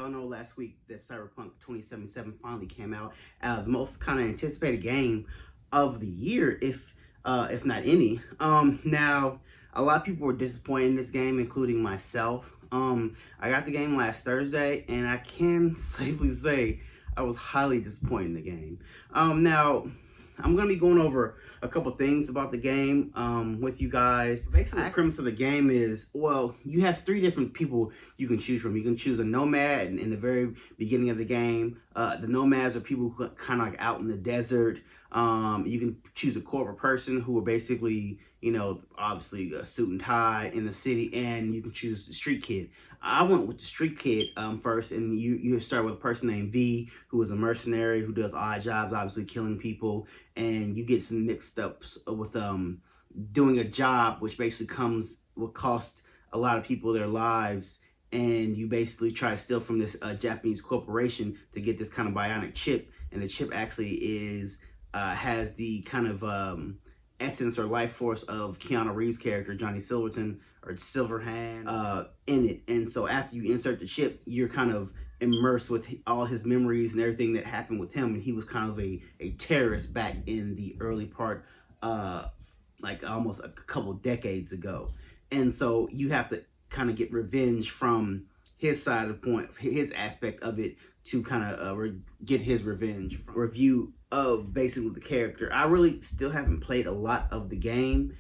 y'all know last week that Cyberpunk 2077 finally came out. The most kind of anticipated game of the year, if not any. Now a lot of people were disappointed in this game, including myself. I got the game last Thursday, and I can safely say I was highly disappointed in the game. Now I'm going to be going over a couple things about the game with you guys. Basically, the premise of the game is, well, you have three different people you can choose from. You can choose a nomad in the very beginning of the game. The nomads are people who are kind of like out in the desert. You can choose a corporate person who are basically, obviously a suit and tie in the city, and you can choose the street kid. I went with the street kid first, and you start with a person named V, who is a mercenary who does odd jobs, obviously killing people, and you get some mixed ups with doing a job which basically will cost a lot of people their lives, and you basically try to steal from this Japanese corporation to get this kind of bionic chip, and the chip actually has the kind of essence or life force of Keanu Reeves' character, Johnny Silverton, or Silverhand, in it. And so after you insert the chip, you're kind of immersed with all his memories and everything that happened with him. And he was kind of a terrorist back in the early part, like almost a couple decades ago. And so you have to kind of get revenge from his side of the point, his aspect of it, to kind of get his revenge. Review of basically the character. I really still haven't played a lot of the game.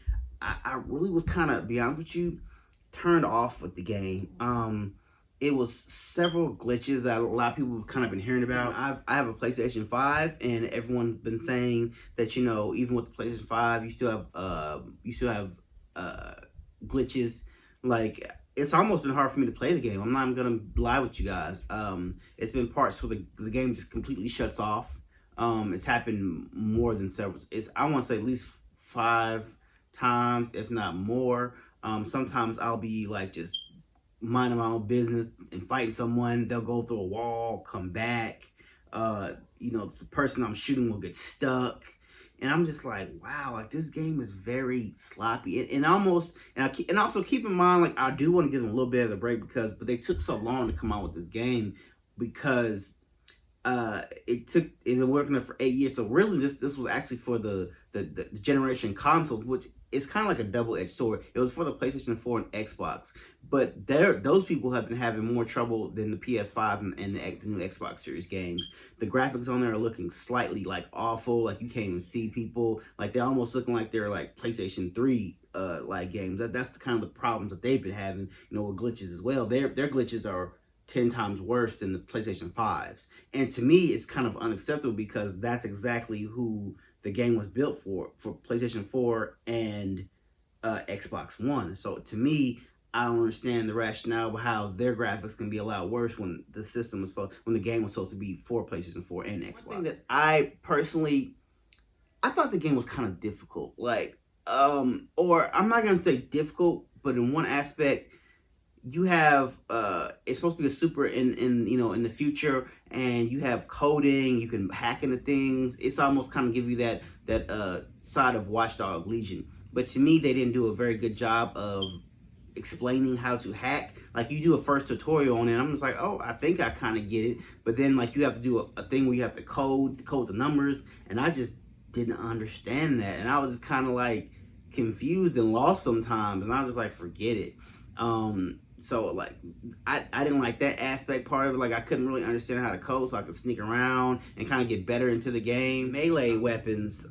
I really was kind of, be honest with you, turned off with the game. It was several glitches that a lot of people have kind of been hearing about. I have a PlayStation 5, and everyone's been saying that, even with the PlayStation 5, you still have glitches. Like, it's almost been hard for me to play the game. I'm not gonna lie with you guys. It's been parts where the game just completely shuts off. It's happened more than several. I want to say at least 5 times, if not more. Sometimes I'll be like just minding my own business and fighting someone. They'll go through a wall, come back. The person I'm shooting will get stuck. And I'm just like, wow, like this game is very sloppy, and also keep in mind, like I do want to give them a little bit of a break but they took so long to come out with this game because it been working there for 8 years. So really, this was actually for the generation consoles, which is kind of like a double-edged sword. It was for the PlayStation 4 and Xbox, but those people have been having more trouble than the PS5 and the new Xbox Series games. The graphics on there are looking slightly like awful, like you can't even see people. Like they're almost looking like they're like PlayStation 3 like games. That's the kind of the problems that they've been having, with glitches as well. Their glitches are 10 times worse than the PlayStation 5s. And to me, it's kind of unacceptable because that's exactly who the game was built for PlayStation 4 and Xbox One. So to me, I don't understand the rationale of how their graphics can be a lot worse when when the game was supposed to be for PlayStation 4 and Xbox. One thing that I thought the game was kind of difficult. Like, or I'm not gonna say difficult, but in one aspect, you have it's supposed to be a super in the future, and you have coding, you can hack into things. It's almost kind of give you that side of Watchdog Legion. But to me, they didn't do a very good job of explaining how to hack. Like you do a first tutorial on it, and I'm just like, oh, I think I kind of get it. But then like you have to do a thing where you have to code the numbers, and I just didn't understand that, and I was just kind of like confused and lost sometimes, and I was just like, forget it. So like I didn't like that aspect part of it. Like I couldn't really understand how to code, so I could sneak around and kind of get better into the game. Melee weapons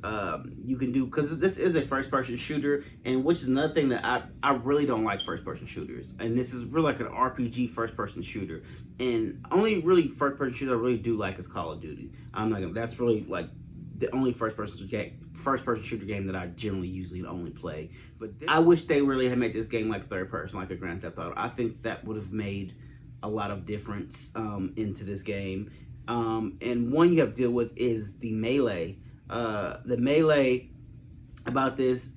you can do, because this is a first-person shooter, and which is another thing that I really don't like first-person shooters. And this is really like an RPG first-person shooter. And only really first-person shooter I really do like is Call of Duty. That's really like the only first-person shooter game that I generally usually only play. But I wish they really had made this game like third person, like a Grand Theft Auto. I think that would have made a lot of difference into this game. And one you have to deal with is the melee. The melee about this,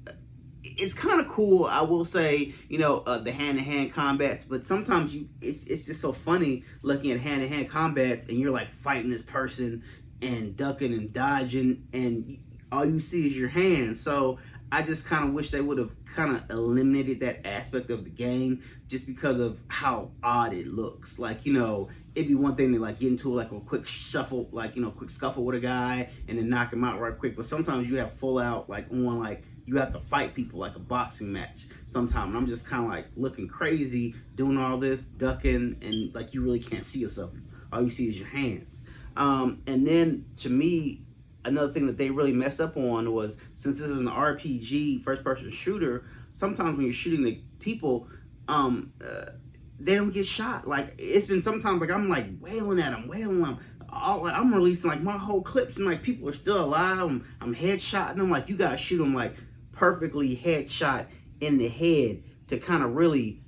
it's kind of cool, I will say, the hand-to-hand combats, but sometimes it's just so funny looking at hand-to-hand combats, and you're like fighting this person and ducking and dodging, and all you see is your hands. So I just kind of wish they would have kind of eliminated that aspect of the game, just because of how odd it looks. Like, it'd be one thing to like get into like a quick shuffle, like, you know, quick scuffle with a guy and then knock him out right quick. But sometimes you have full out like on like you have to fight people like a boxing match sometimes. And I'm just kind of like looking crazy doing all this ducking, and like you really can't see yourself. All you see is your hands. And then to me, another thing that they really messed up on was, since this is an RPG first person shooter, sometimes when you're shooting the people, they don't get shot. Like, it's been sometimes like I'm like wailing at them, I'm releasing like my whole clips, and like people are still alive. I'm headshotting them. Like, you gotta shoot them like perfectly headshot in the head to kind of really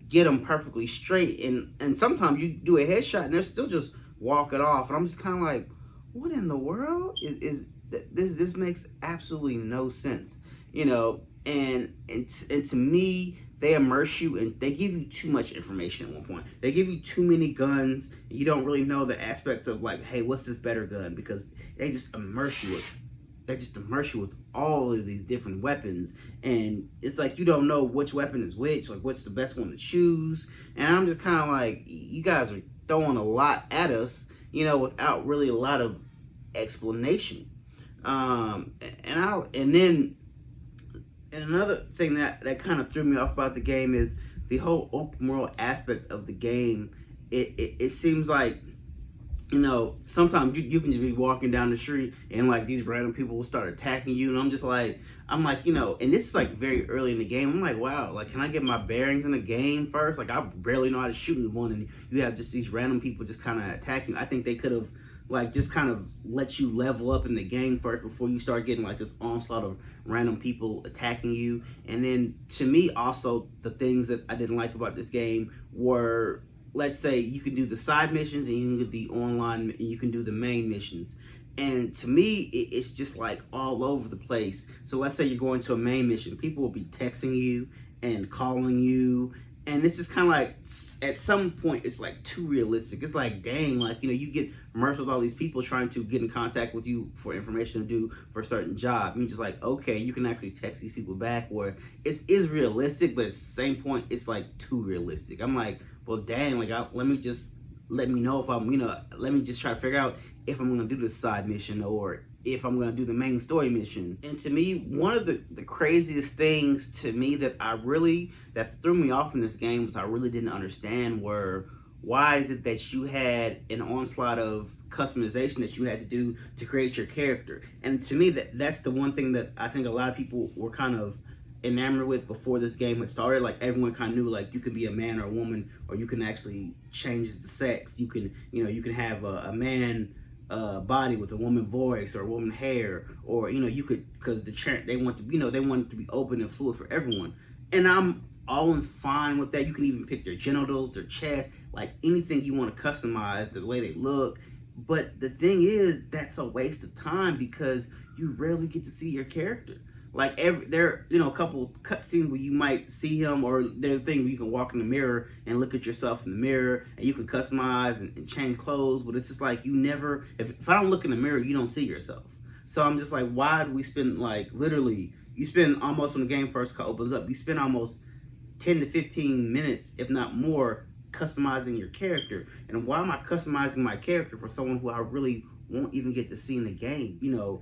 get them perfectly straight. And sometimes you do a headshot and they're still just walking off, and I'm just kind of like, what in the world is this? This makes absolutely no sense, you know. And to me, they immerse you and they give you too much information at one point. They give you too many guns. You don't really know the aspect of like, hey, what's this better gun? Because they just immerse you with all of these different weapons, and it's like you don't know which weapon is which, like what's the best one to choose. And I'm just kind of like, you guys are throwing a lot at us, you know, without really a lot of explanation. And another thing that kind of threw me off about the game is the whole open world aspect of the game. It seems like, you know, sometimes you can just be walking down the street and like these random people will start attacking you, and I'm like, you know, and this is like very early in the game. I'm like, wow, like, can I get my bearings in the game first? Like, I barely know how to shoot anyone, and you have just these random people just kind of attacking. I think they could have like just kind of let you level up in the game first before you start getting like this onslaught of random people attacking you. And then to me also, the things that I didn't like about this game were, let's say you can do the side missions and you can do the online and you can do the main missions. And to me, it's just like all over the place. So let's say you're going to a main mission, people will be texting you and calling you, and it's just kind of like, at some point, it's like too realistic. It's like, dang, like, you know, you get immersed with all these people trying to get in contact with you for information to do for a certain job. And you're just like, okay, you can actually text these people back, where it is realistic, but at the same point, it's like too realistic. I'm like, well, dang, like, let me know if I'm, you know, let me just try to figure out if I'm going to do this side mission or if I'm going to do the main story mission. And to me, one of the craziest things to me that threw me off in this game was I really didn't understand were, why is it that you had an onslaught of customization that you had to do to create your character? And to me, that's the one thing that I think a lot of people were kind of enamored with before this game had started. Like, everyone kind of knew, like, you could be a man or a woman, or you can actually change the sex. You can, you know, you can have a man body with a woman voice or a woman hair, or, you know, you could, because they want to, you know, they want it to be open and fluid for everyone. And I'm all in fine with that. You can even pick their genitals, their chest, like anything you want to customize, the way they look. But the thing is, that's a waste of time because you rarely get to see your character. Like, there, you know, a couple cutscenes where you might see him, or there's a thing where you can walk in the mirror and look at yourself in the mirror, and you can customize and change clothes. But it's just like, you never, if I don't look in the mirror, you don't see yourself. So I'm just like, why do we spend, like, literally, you spend almost, when the game first opens up, you spend almost 10 to 15 minutes, if not more, customizing your character. And why am I customizing my character for someone who I really won't even get to see in the game? You know,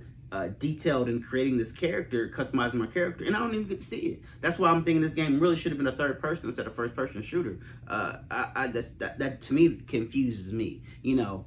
detailed in creating this character, customizing my character, and I don't even get to see it. That's why I'm thinking this game really should have been a third person instead of first person shooter. That to me confuses me, you know.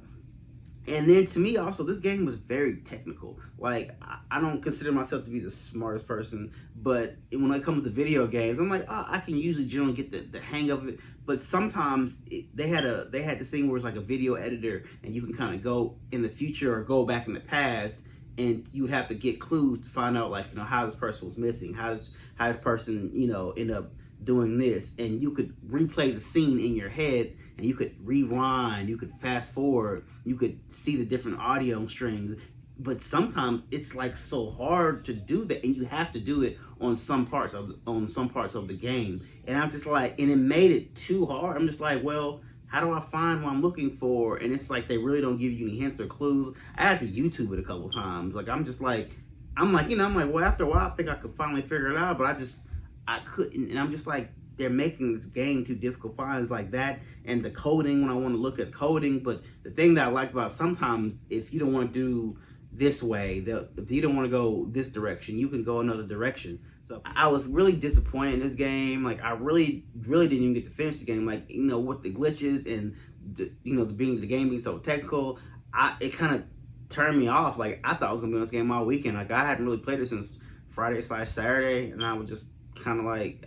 And then to me also, this game was very technical. Like, I don't consider myself to be the smartest person, but when it comes to video games, I'm like, oh, I can usually generally get the hang of it. But sometimes they had this thing where it's like a video editor, and you can kind of go in the future or go back in the past, and you would have to get clues to find out, like, you know, how this person was missing, how this person, you know, end up doing this. And you could replay the scene in your head, and you could rewind, you could fast forward, you could see the different audio strings. But sometimes it's like so hard to do that, and you have to do it on some parts of the game. And I'm just like, and it made it too hard. I'm just like, well, how do I find what I'm looking for? And it's like, they really don't give you any hints or clues. I had to YouTube it a couple times. Like, I'm like, well, after a while, I think I could finally figure it out, but I couldn't. And I'm just like, they're making this game too difficult for us, like that, and the coding when I want to look at coding. But the thing that I like about sometimes, if you don't want to do this way, if you don't want to go this direction, you can go another direction. So I was really disappointed in this game. Like I really didn't even get to finish the game. Like with the glitches and the game being so technical, it kind of turned me off. Like I thought I was gonna be on this game all weekend. Like I hadn't really played it since Friday/Saturday, and I was just kind of like,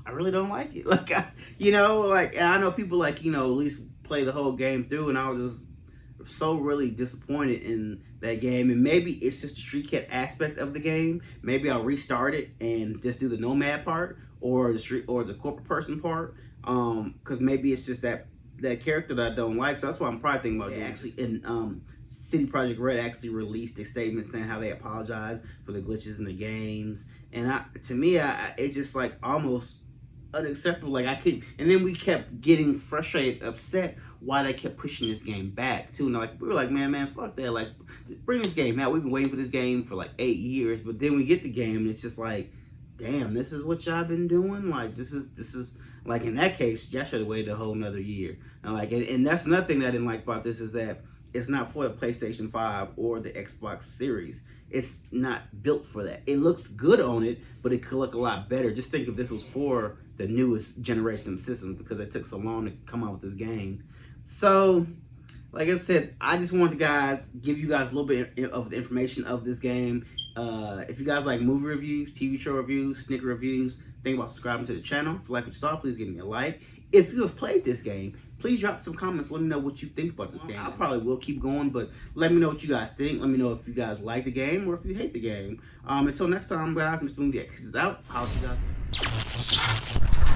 I really don't like it. Like and I know people like at least play the whole game through, and I was just so really disappointed in that game. And maybe it's just the street cat aspect of the game. Maybe I'll restart it and just do the nomad part or the corporate person part. Because maybe it's just that character that I don't like. So that's why I'm probably thinking about it. Actually, in City Project Red actually released a statement saying how they apologize for the glitches in the games. And to me, it's just like almost unacceptable. Like and then we kept getting frustrated, upset why they kept pushing this game back too. And like we were like, man, fuck that. Like bring this game out. We've been waiting for this game for like 8 years, but then we get the game and it's just like, damn, this is what y'all been doing. Like this is like in that case, y'all should have waited a whole another year. And that's another thing that I didn't like about this is that it's not for the PlayStation 5 or the Xbox Series. It's not built for that. It looks good on it, but it could look a lot better. Just think if this was for the newest generation of systems, because it took so long to come out with this game. So, like I said, I just want to give you guys a little bit of the information of this game. If you guys like movie reviews, TV show reviews, sneaker reviews, think about subscribing to the channel. If you like what you saw, please give me a like. If you have played this game, please drop some comments. Let me know what you think about this game. I probably will keep going, but let me know what you guys think. Let me know if you guys like the game or if you hate the game. Until next time, guys, Mr. Mooney X is out. I'll see you guys.